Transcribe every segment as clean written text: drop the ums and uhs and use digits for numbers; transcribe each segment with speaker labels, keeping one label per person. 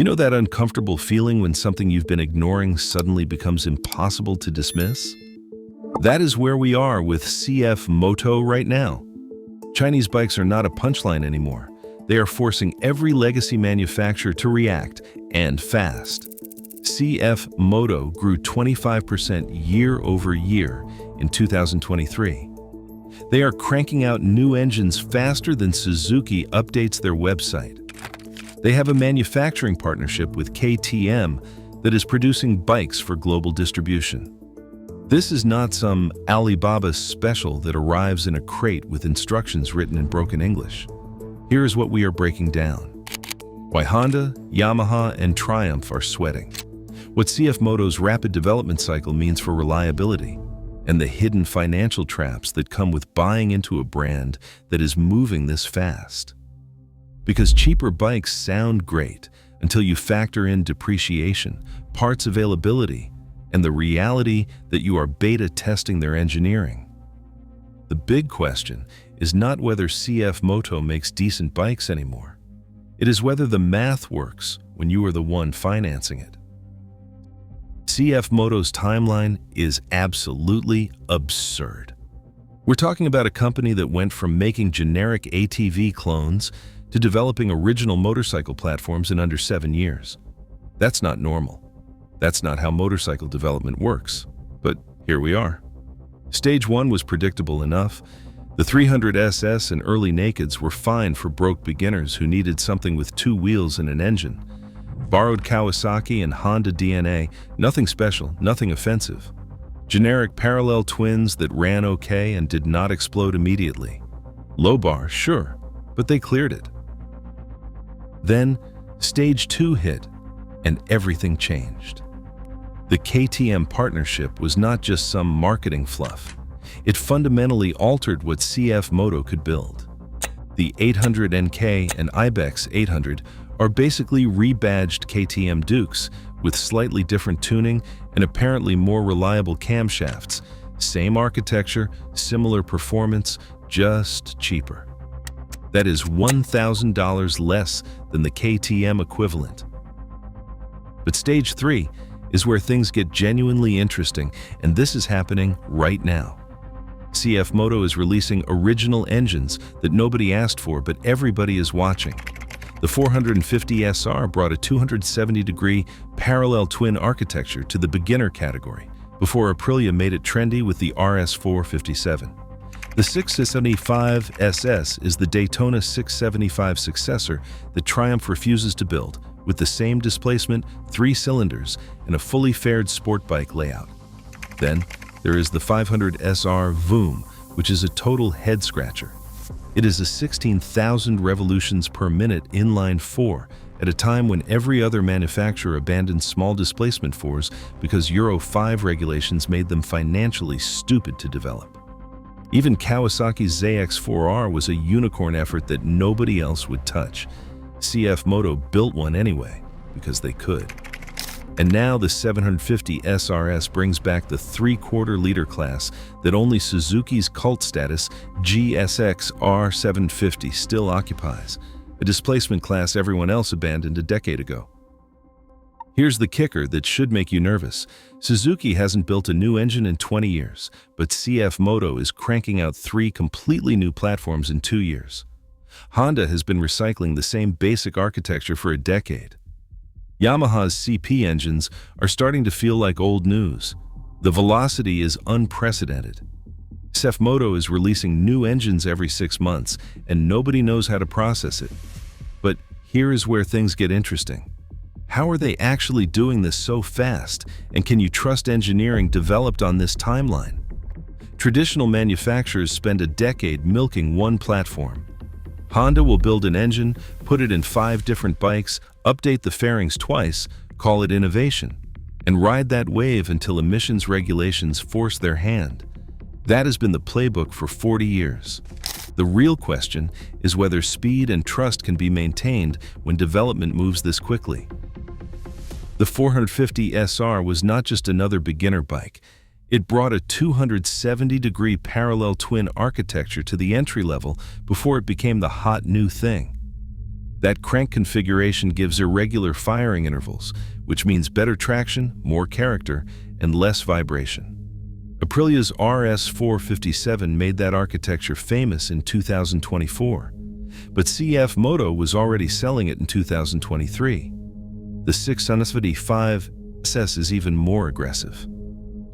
Speaker 1: You know that uncomfortable feeling when something you've been ignoring suddenly becomes impossible to dismiss? That is where we are with CFMoto right now. Chinese bikes are not a punchline anymore. They are forcing every legacy manufacturer to react, and fast. CFMoto grew 25% year over year in 2023. They are cranking out new engines faster than Suzuki updates their website. They have a manufacturing partnership with KTM that is producing bikes for global distribution. This is not some Alibaba special that arrives in a crate with instructions written in broken English. Here is what we are breaking down. Why Honda, Yamaha, and Triumph are sweating. What CFMoto's rapid development cycle means for reliability, and the hidden financial traps that come with buying into a brand that is moving this fast. Because cheaper bikes sound great until you factor in depreciation, parts availability, and the reality that you are beta testing their engineering. The big question is not whether CFMoto makes decent bikes anymore. It is whether the math works when you are the one financing it. CFMoto's timeline is absolutely absurd. We're talking about a company that went from making generic ATV clones to developing original motorcycle platforms in under 7 years. That's not normal. That's not how motorcycle development works. But here we are. Stage 1 was predictable enough. The 300SS and early Nakeds were fine for broke beginners who needed something with 2 wheels and an engine. Borrowed Kawasaki and Honda DNA, nothing special, nothing offensive. Generic parallel twins that ran okay and did not explode immediately. Low bar, sure, but they cleared it. Then, Stage 2 hit, and everything changed. The KTM partnership was not just some marketing fluff. It fundamentally altered what CFMoto could build. The 800NK and Ibex 800 are basically rebadged KTM Dukes with slightly different tuning and apparently more reliable camshafts. Same architecture, similar performance, just cheaper. That is $1,000 less than the KTM equivalent. But Stage 3 is where things get genuinely interesting, and this is happening right now. CFMoto is releasing original engines that nobody asked for, but everybody is watching. The 450SR brought a 270-degree parallel twin architecture to the beginner category before Aprilia made it trendy with the RS457. The 675SS is the Daytona 675 successor that Triumph refuses to build, with the same displacement, 3 cylinders, and a fully fared sport bike layout. Then, there is the 500SR Voom, which is a total head-scratcher. It is a 16,000 revolutions per minute inline 4 at a time when every other manufacturer abandoned small displacement 4s because Euro 5 regulations made them financially stupid to develop. Even Kawasaki's ZX4R was a unicorn effort that nobody else would touch. CFMoto built one anyway, because they could. And now the 750 SRS brings back the 3/4-liter class that only Suzuki's cult status GSX R750 still occupies, a displacement class everyone else abandoned a decade ago. Here's the kicker that should make you nervous. Suzuki hasn't built a new engine in 20 years, but CFMoto is cranking out 3 completely new platforms in 2 years. Honda has been recycling the same basic architecture for a decade. Yamaha's CP engines are starting to feel like old news. The velocity is unprecedented. CFMoto is releasing new engines every 6 months, and nobody knows how to process it. But here is where things get interesting. How are they actually doing this so fast, and can you trust engineering developed on this timeline? Traditional manufacturers spend a decade milking one platform. Honda will build an engine, put it in 5 different bikes, update the fairings twice, call it innovation, and ride that wave until emissions regulations force their hand. That has been the playbook for 40 years. The real question is whether speed and trust can be maintained when development moves this quickly. The 450 SR was not just another beginner bike. It brought a 270-degree parallel twin architecture to the entry level before it became the hot new thing. That crank configuration gives irregular firing intervals, which means better traction, more character, and less vibration. Aprilia's RS457 made that architecture famous in 2024, but CFMoto was already selling it in 2023. The 675 SS is even more aggressive.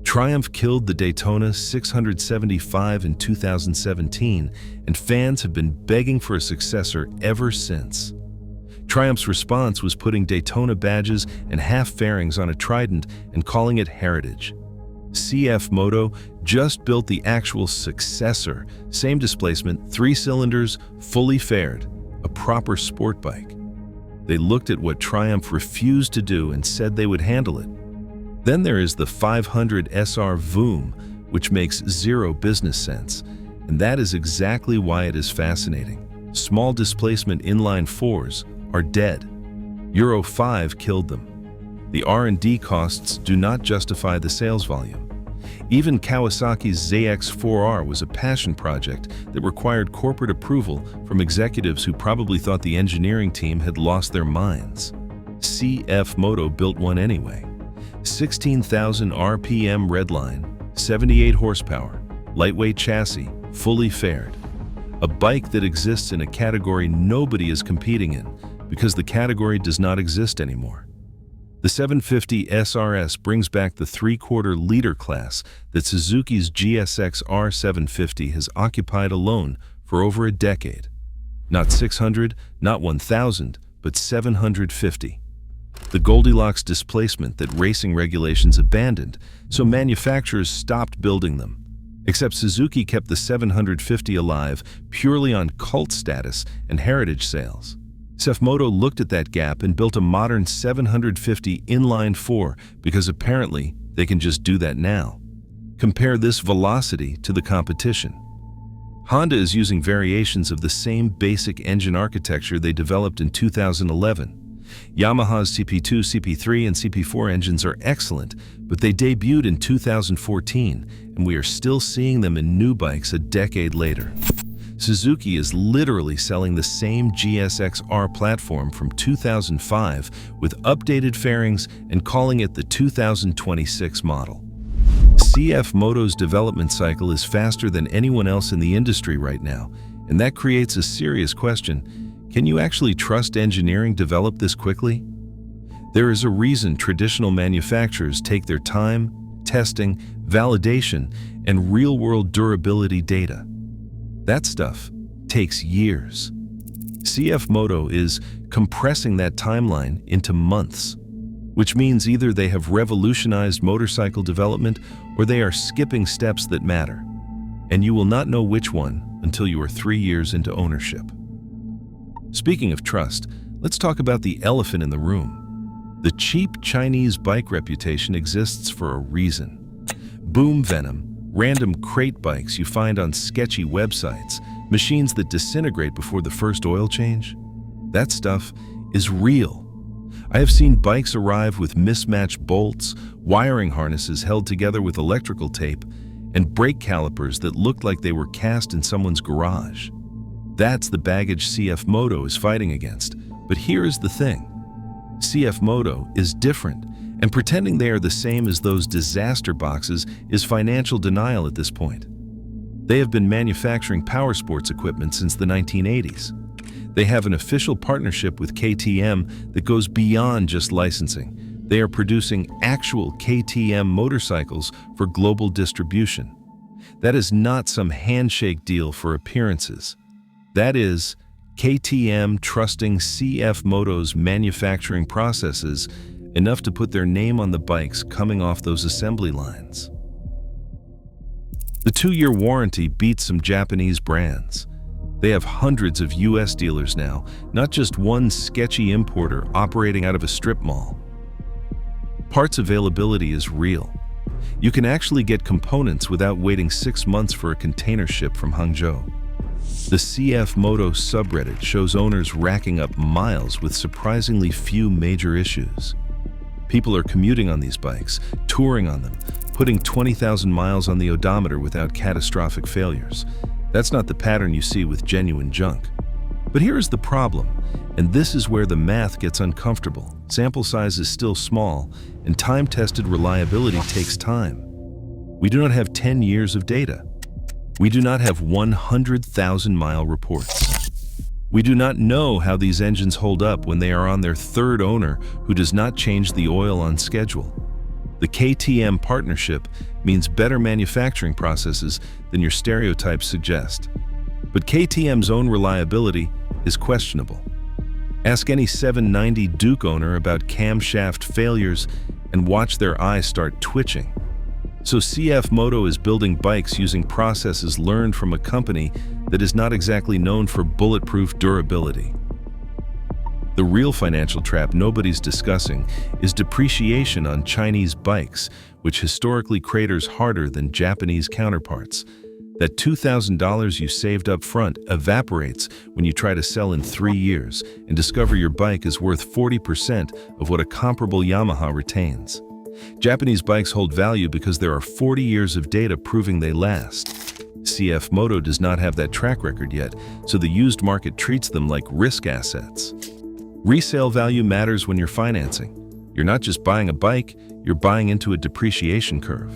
Speaker 1: Triumph killed the Daytona 675 in 2017, and fans have been begging for a successor ever since. Triumph's response was putting Daytona badges and half fairings on a Trident and calling it Heritage. CFMoto just built the actual successor, same displacement, 3 cylinders, fully faired, a proper sport bike. They looked at what Triumph refused to do and said they would handle it. Then there is the 500 SR Voom, which makes zero business sense, and that is exactly why it is fascinating. Small displacement inline 4s are dead. Euro 5 killed them. The R&D costs do not justify the sales volume. Even Kawasaki's ZX4R was a passion project that required corporate approval from executives who probably thought the engineering team had lost their minds. CFMoto built one anyway. 16,000 RPM redline, 78 horsepower, lightweight chassis, fully faired. A bike that exists in a category nobody is competing in because the category does not exist anymore. The 750 SRS brings back the 3/4-liter class that Suzuki's GSX R750 has occupied alone for over a decade. Not 600, not 1,000, but 750. The Goldilocks displacement that racing regulations abandoned, so manufacturers stopped building them. Except Suzuki kept the 750 alive purely on cult status and heritage sales. CFMoto looked at that gap and built a modern 750 inline 4 because apparently they can just do that now. Compare this velocity to the competition. Honda is using variations of the same basic engine architecture they developed in 2011. Yamaha's CP2, CP3, and CP4 engines are excellent, but they debuted in 2014, and we are still seeing them in new bikes a decade later. Suzuki is literally selling the same GSX-R platform from 2005 with updated fairings and calling it the 2026 model. CFMoto's development cycle is faster than anyone else in the industry right now, and that creates a serious question. Can you actually trust engineering develop this quickly? There is a reason traditional manufacturers take their time, testing, validation, and real-world durability data. That stuff takes years. CFMoto is compressing that timeline into months, which means either they have revolutionized motorcycle development or they are skipping steps that matter. And you will not know which one until you are 3 years into ownership. Speaking of trust, let's talk about the elephant in the room. The cheap Chinese bike reputation exists for a reason. Boom venom, random crate bikes you find on sketchy websites, machines that disintegrate before the first oil change. That stuff is real. I have seen bikes arrive with mismatched bolts, wiring harnesses held together with electrical tape, and brake calipers that looked like they were cast in someone's garage. That's the baggage CFMoto is fighting against. But here is the thing. CFMoto is different, and pretending they are the same as those disaster boxes is financial denial at this point. They have been manufacturing powersports equipment since the 1980s. They have an official partnership with KTM that goes beyond just licensing. They are producing actual KTM motorcycles for global distribution. That is not some handshake deal for appearances. That is KTM trusting CFMoto's manufacturing processes enough to put their name on the bikes coming off those assembly lines. The 2-year warranty beats some Japanese brands. They have hundreds of US dealers now, not just one sketchy importer operating out of a strip mall. Parts availability is real. You can actually get components without waiting 6 months for a container ship from Hangzhou. The CFMoto subreddit shows owners racking up miles with surprisingly few major issues. People are commuting on these bikes, touring on them, putting 20,000 miles on the odometer without catastrophic failures. That's not the pattern you see with genuine junk. But here is the problem, and this is where the math gets uncomfortable. Sample size is still small, and time-tested reliability takes time. We do not have 10 years of data. We do not have 100,000-mile reports. We do not know how these engines hold up when they are on their third owner who does not change the oil on schedule. The KTM partnership means better manufacturing processes than your stereotypes suggest. But KTM's own reliability is questionable. Ask any 790 Duke owner about camshaft failures and watch their eyes start twitching. So CFMoto is building bikes using processes learned from a company that is not exactly known for bulletproof durability. The real financial trap nobody's discussing is depreciation on Chinese bikes, which historically craters harder than Japanese counterparts. That $2,000 you saved up front evaporates when you try to sell in 3 years and discover your bike is worth 40% of what a comparable Yamaha retains. Japanese bikes hold value because there are 40 years of data proving they last. CFMoto does not have that track record yet, so the used market treats them like risk assets. Resale value matters when you're financing. You're not just buying a bike, you're buying into a depreciation curve.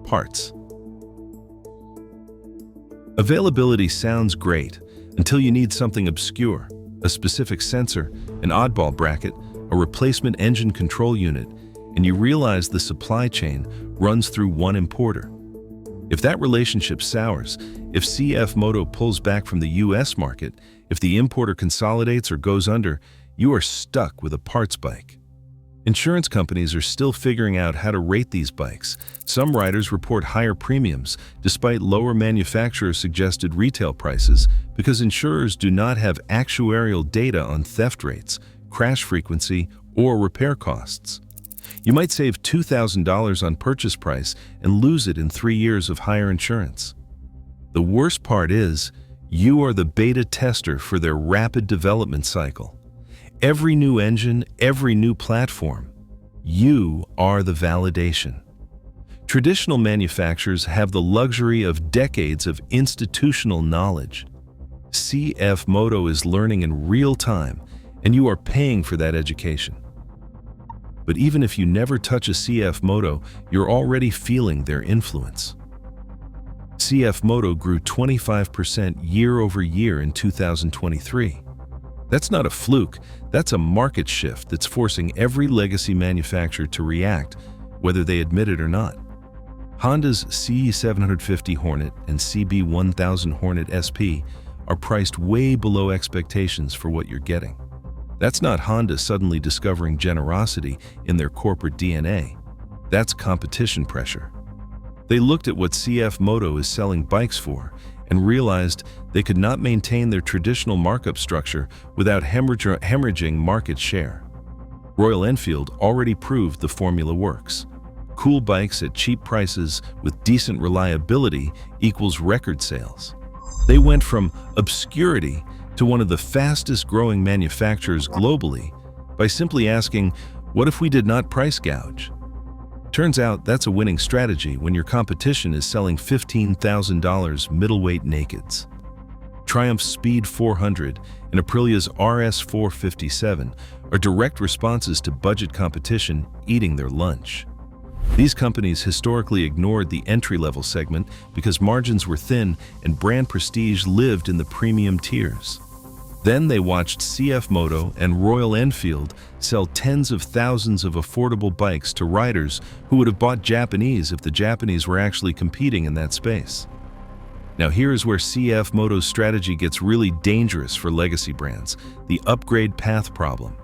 Speaker 1: Parts. Availability sounds great until you need something obscure, a specific sensor, an oddball bracket, a replacement engine control unit, and you realize the supply chain runs through one importer. If that relationship sours, if CFMoto pulls back from the US market, if the importer consolidates or goes under, you are stuck with a parts bike. Insurance companies are still figuring out how to rate these bikes. Some riders report higher premiums despite lower manufacturer-suggested retail prices because insurers do not have actuarial data on theft rates, crash frequency, or repair costs. You might save $2,000 on purchase price and lose it in 3 years of higher insurance. The worst part is, you are the beta tester for their rapid development cycle. Every new engine, every new platform, you are the validation. Traditional manufacturers have the luxury of decades of institutional knowledge. CFMoto is learning in real time, and you are paying for that education. But even if you never touch a CFMoto, you're already feeling their influence. CFMoto grew 25% year over year in 2023. That's not a fluke, that's a market shift that's forcing every legacy manufacturer to react, whether they admit it or not. Honda's CE750 Hornet and CB1000 Hornet SP are priced way below expectations for what you're getting. That's not Honda suddenly discovering generosity in their corporate DNA. That's competition pressure. They looked at what CFMoto is selling bikes for and realized they could not maintain their traditional markup structure without hemorrhaging market share. Royal Enfield already proved the formula works. Cool bikes at cheap prices with decent reliability equals record sales. They went from obscurity to one of the fastest growing manufacturers globally by simply asking, what if we did not price gouge? Turns out that's a winning strategy when your competition is selling $15,000 middleweight nakeds. Triumph's Speed 400 and Aprilia's RS 457 are direct responses to budget competition eating their lunch. These companies historically ignored the entry-level segment because margins were thin and brand prestige lived in the premium tiers. Then they watched CFMoto and Royal Enfield sell tens of thousands of affordable bikes to riders who would have bought Japanese if the Japanese were actually competing in that space. Now here is where CFMoto's strategy gets really dangerous for legacy brands, the upgrade path problem.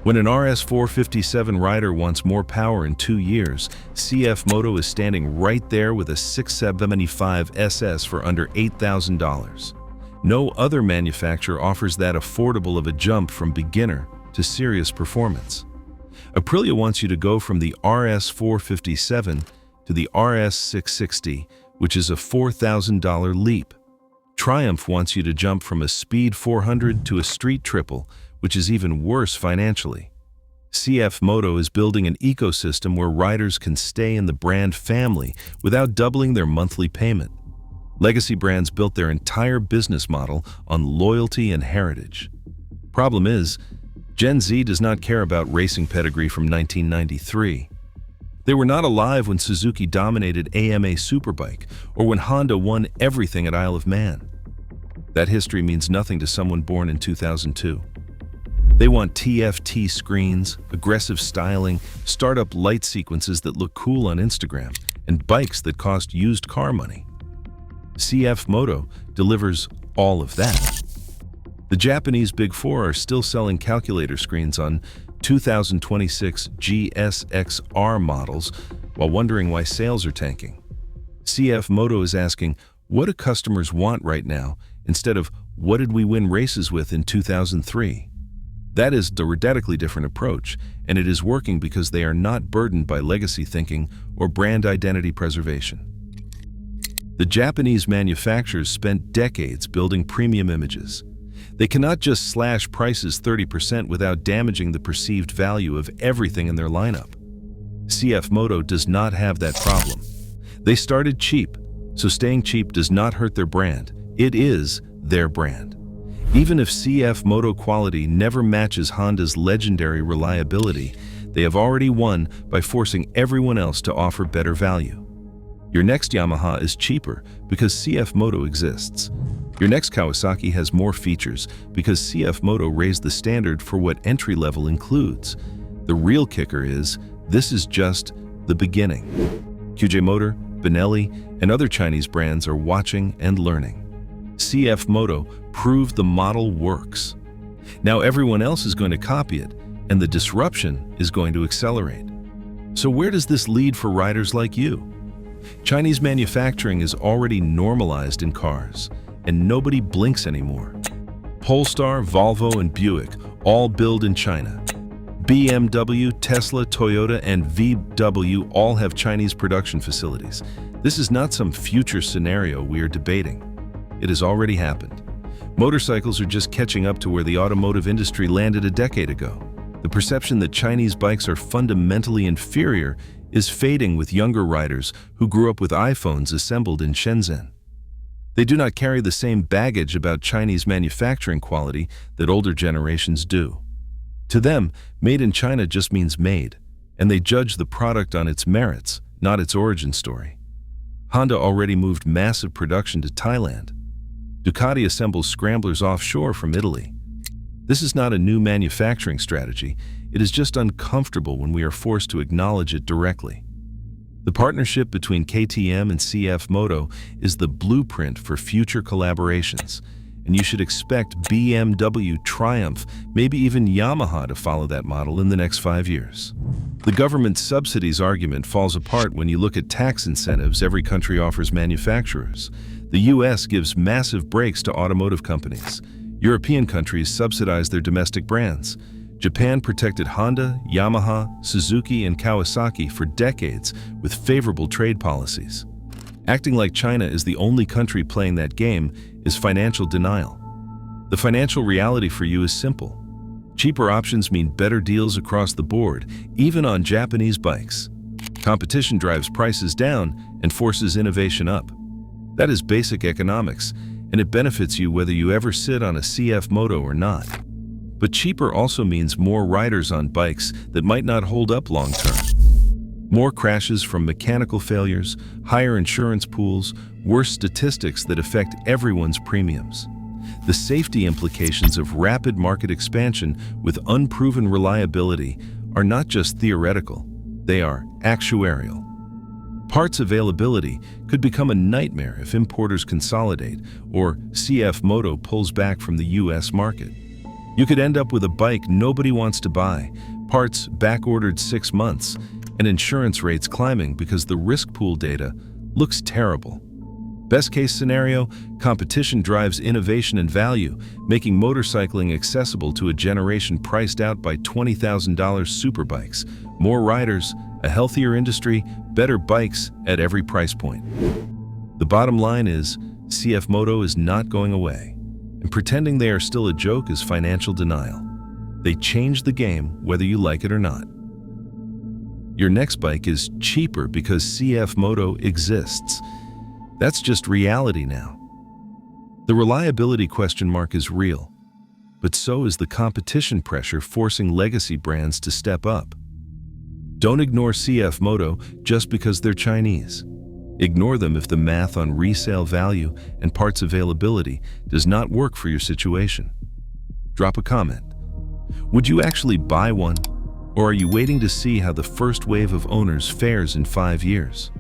Speaker 1: When an RS 457 rider wants more power in 2 years, CFMoto is standing right there with a 675 SS for under $8,000. No other manufacturer offers that affordable of a jump from beginner to serious performance. Aprilia wants you to go from the RS 457 to the RS 660, which is a $4,000 leap. Triumph wants you to jump from a Speed 400 to a Street Triple, which is even worse financially. CFMoto is building an ecosystem where riders can stay in the brand family without doubling their monthly payment. Legacy brands built their entire business model on loyalty and heritage. Problem is, Gen Z does not care about racing pedigree from 1993. They were not alive when Suzuki dominated AMA Superbike or when Honda won everything at Isle of Man. That history means nothing to someone born in 2002. They want TFT screens, aggressive styling, startup light sequences that look cool on Instagram, and bikes that cost used car money. CFMoto delivers all of that. The Japanese Big Four are still selling calculator screens on 2026 GSX-R models while wondering why sales are tanking. CFMoto is asking, what do customers want right now, instead of what did we win races with in 2003? That is the radically different approach, and it is working because they are not burdened by legacy thinking or brand identity preservation. The Japanese manufacturers spent decades building premium images. They cannot just slash prices 30% without damaging the perceived value of everything in their lineup. CFMoto does not have that problem. They started cheap, so staying cheap does not hurt their brand. It is their brand. Even if CFMoto quality never matches Honda's legendary reliability, they have already won by forcing everyone else to offer better value. Your next Yamaha is cheaper because CFMoto exists. Your next Kawasaki has more features because CFMoto raised the standard for what entry-level includes. The real kicker is, this is just the beginning. QJ Motor, Benelli, and other Chinese brands are watching and learning. CFMoto proved the model works. Now everyone else is going to copy it, and the disruption is going to accelerate. So where does this lead for riders like you? Chinese manufacturing is already normalized in cars, and nobody blinks anymore. Polestar, Volvo, and Buick all build in China. BMW, Tesla, Toyota, and VW all have Chinese production facilities. This is not some future scenario we are debating. It has already happened. Motorcycles are just catching up to where the automotive industry landed a decade ago. The perception that Chinese bikes are fundamentally inferior is fading with younger riders who grew up with iPhones assembled in Shenzhen. They do not carry the same baggage about Chinese manufacturing quality that older generations do. To them, made in China just means made, and they judge the product on its merits, not its origin story. Honda already moved massive production to Thailand. Ducati assembles scramblers offshore from Italy. This is not a new manufacturing strategy. It is just uncomfortable when we are forced to acknowledge it directly. The partnership between KTM and CFMoto is the blueprint for future collaborations, and you should expect BMW, Triumph, maybe even Yamaha to follow that model in the next 5 years. The government subsidies argument falls apart when you look at tax incentives every country offers manufacturers. The US gives massive breaks to automotive companies. European countries subsidize their domestic brands. Japan protected Honda, Yamaha, Suzuki, and Kawasaki for decades with favorable trade policies. Acting like China is the only country playing that game is financial denial. The financial reality for you is simple. Cheaper options mean better deals across the board, even on Japanese bikes. Competition drives prices down and forces innovation up. That is basic economics, and it benefits you whether you ever sit on a CFMoto or not. But cheaper also means more riders on bikes that might not hold up long term. More crashes from mechanical failures, higher insurance pools, worse statistics that affect everyone's premiums. The safety implications of rapid market expansion with unproven reliability are not just theoretical, they are actuarial. Parts availability could become a nightmare if importers consolidate or CFMoto pulls back from the US market. You could end up with a bike nobody wants to buy, parts back-ordered 6 months, and insurance rates climbing because the risk pool data looks terrible. Best case scenario, competition drives innovation and value, making motorcycling accessible to a generation priced out by $20,000 superbikes. More riders, a healthier industry, better bikes at every price point. The bottom line is, CFMoto is not going away, and pretending they are still a joke is financial denial. They change the game whether you like it or not. Your next bike is cheaper because CFMoto exists. That's just reality now. The reliability question mark is real, but so is the competition pressure forcing legacy brands to step up. Don't ignore CFMoto just because they're Chinese. Ignore them if the math on resale value and parts availability does not work for your situation. Drop a comment. Would you actually buy one, or are you waiting to see how the first wave of owners fares in 5 years?